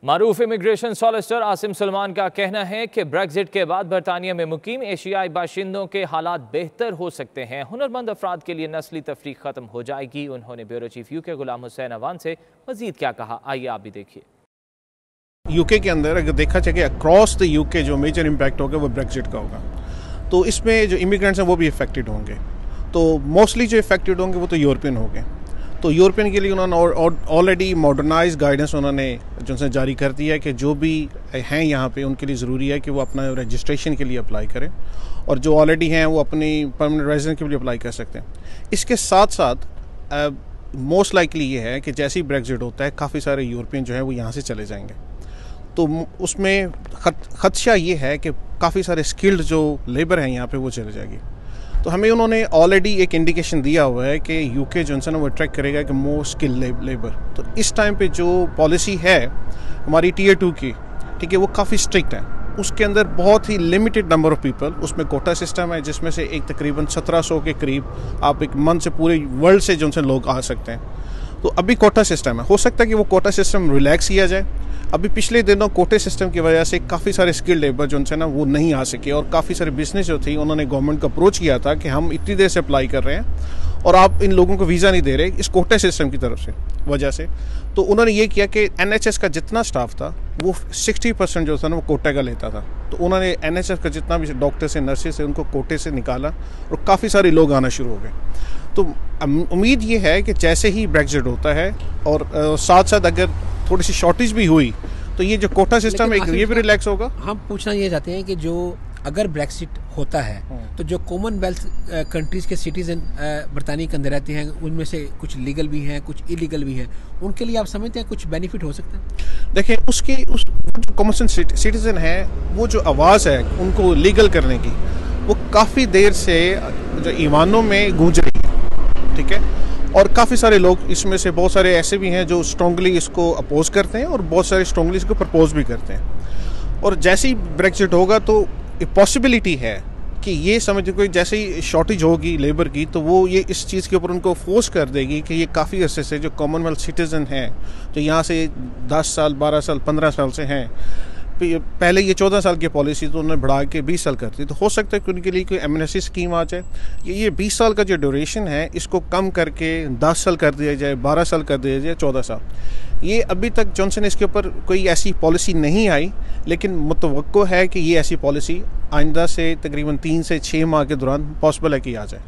मारूफ immigration solicitor Asim Salman का कहना है कि ब्रेक्जिट के बाद बरतानिया में मुकीम एशियाई बाशिंदों के हालात बेहतर हो सकते हैं। हुनरमंद अफराद के लिए नस्ली तफरीक खत्म हो जाएगी। उन्होंने bureau chief UK Ghulam Hussain Awan से मजीद क्या कहा, आइए आप भी देखिए। यूके के अंदर अगर देखा जाए कि अक्रॉस द यूके जो मेजर इम्पैक्ट होगा वो ब्रेक्जिट का होगा, तो इसमें जो इमिग्रेंट्स हैं वो भी इफेक्टेड होंगे। तो मोस्टली जो इफेक्टेड होंगे वो तो यूरोपियन होंगे। तो यूरोपियन के लिए उन्होंने ऑलरेडी मॉडर्नाइज गाइडेंस उन्होंने जो है जारी कर दिया है कि जो भी हैं यहाँ पे उनके लिए ज़रूरी है कि वो अपना रजिस्ट्रेशन के लिए अप्लाई करें, और जो ऑलरेडी हैं वो अपनी परमानेंट रेजिडेंस के लिए अप्लाई कर सकते हैं। इसके साथ साथ मोस्ट लाइकली ये है कि जैसे ही ब्रेक्जिट होता है काफ़ी सारे यूरोपियन जो है वो यहाँ से चले जाएंगे। तो उसमें खदशा ये है कि काफ़ी सारे स्किल्ड जो लेबर हैं यहाँ पे वो चले जाएगी। तो हमें उन्होंने ऑलरेडी एक इंडिकेशन दिया हुआ है कि यूके जो है ना वो अट्रैक्ट करेगा कि मोर स्किल लेबर। तो इस टाइम पे जो पॉलिसी है हमारी Tier 2 की, ठीक है, वो काफ़ी स्ट्रिक्ट है। उसके अंदर बहुत ही लिमिटेड नंबर ऑफ़ पीपल, उसमें कोटा सिस्टम है जिसमें से एक तकरीबन 1700 के करीब आप एक मंथ से पूरे वर्ल्ड से जो है लोग आ सकते हैं। तो अभी कोटा सिस्टम है, हो सकता है कि वो कोटा सिस्टम रिलैक्स किया जाए। अभी पिछले दिनों कोटे सिस्टम की वजह से काफ़ी सारे स्किल्ड लेबर जो उनसे ना वो नहीं आ सके, और काफ़ी सारे बिजनेस जो थी उन्होंने गवर्नमेंट को अप्रोच किया था कि हम इतनी देर से अप्लाई कर रहे हैं और आप इन लोगों को वीज़ा नहीं दे रहे इस कोटे सिस्टम की तरफ से वजह से। तो उन्होंने ये किया कि NHS का जितना स्टाफ था वो 60% जो था ना वो कोटे का लेता था। तो उन्होंने NHS का जितना भी डॉक्टर से नर्सेस से उनको कोटे से निकाला और काफ़ी सारे लोग आना शुरू हो गए। तो उम्मीद ये है कि जैसे ही ब्रेक्जिट होता है और साथ साथ अगर थोड़ी सी शॉर्टेज भी हुई तो ये जो कोटा सिस्टम है ये भी रिलैक्स होगा। हम पूछना ये चाहते हैं कि जो अगर ब्रेक्सिट होता है तो जो कॉमनवेल्थ कंट्रीज के सिटीजन बरतानिया के अंदर रहते हैं उनमें से कुछ लीगल भी हैं कुछ इलीगल भी हैं, उनके लिए आप समझते हैं कुछ बेनिफिट हो सकता है? देखिए उस जो कॉमन सिटीजन है वो जो आवाज़ है उनको लीगल करने की वो काफ़ी देर से जो ईवानों में गूंज रही है, ठीक है। और काफ़ी सारे लोग इसमें से बहुत सारे ऐसे भी हैं जो स्ट्रांगली इसको अपोज करते हैं और बहुत सारे स्ट्रांगली इसको प्रपोज भी करते हैं। और जैसे ही ब्रेक्जिट होगा तो पॉसिबिलिटी है कि ये समझ कोई जैसे ही शॉर्टेज होगी लेबर की तो वो ये इस चीज़ के ऊपर उनको फोर्स कर देगी कि ये काफ़ी अरसे से जो कॉमनवेल्थ सिटीज़न हैं जो यहाँ से 10 साल 12 साल 15 साल से हैं, पहले ये 14 साल की पॉलिसी तो उन्होंने बढ़ा के 20 साल कर दी, तो हो सकता है कि उनके लिए कोई एमनेस्टी स्कीम आ जाए। ये 20 साल का जो ड्यूरेशन है इसको कम करके 10 साल कर दिया जाए, 12 साल कर दिया जाए, 14 साल। ये अभी तक जॉनसन इसके ऊपर कोई ऐसी पॉलिसी नहीं आई, लेकिन मुतवक्को है कि ये ऐसी पॉलिसी आइंदा से तकरीबन 3 से 6 माह के दौरान पॉसिबल है कि आ जाए।